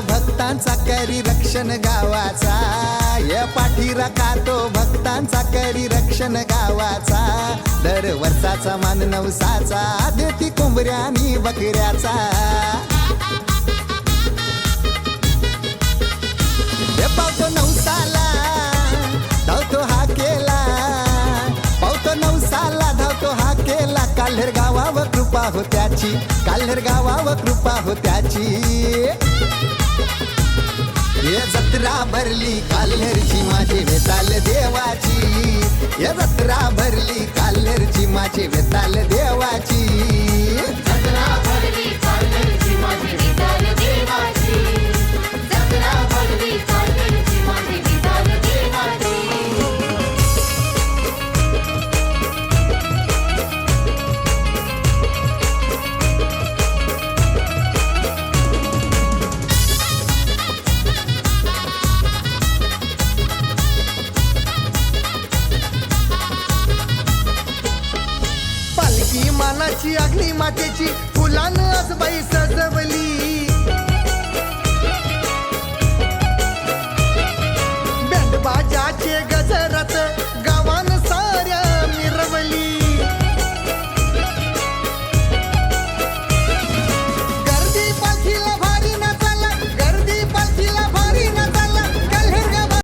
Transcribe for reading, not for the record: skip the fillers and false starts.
भक्तांचा करी रक्षण गावाचा, या पाठी राखातो भक्तांचा करी रक्षण गावाचा. दर वर्षाचा मान नवसाचा देती कोंबड्यानी बकऱ्याचा. हे पावतो नवसाला धावतो हा केला, पावतो नवसाला धावतो हा केला. काल्हेर गावावर कृपा हो त्याची, काल्हेर गावावर कृपा हो त्याची. ये जत्रा भरली काल्हेरची माझी वेताल देवाची, ये जत्रा भरली काल्हेरची माझी वेताल देवाची. जत्रा भरली काल्हेरची माझी वेताल देवाची, जत्रा भरली काल्हेरची माझी वेताल देवाची. पालखी मानाची अग्नी मातेची फुलानं आज बाई सजवली.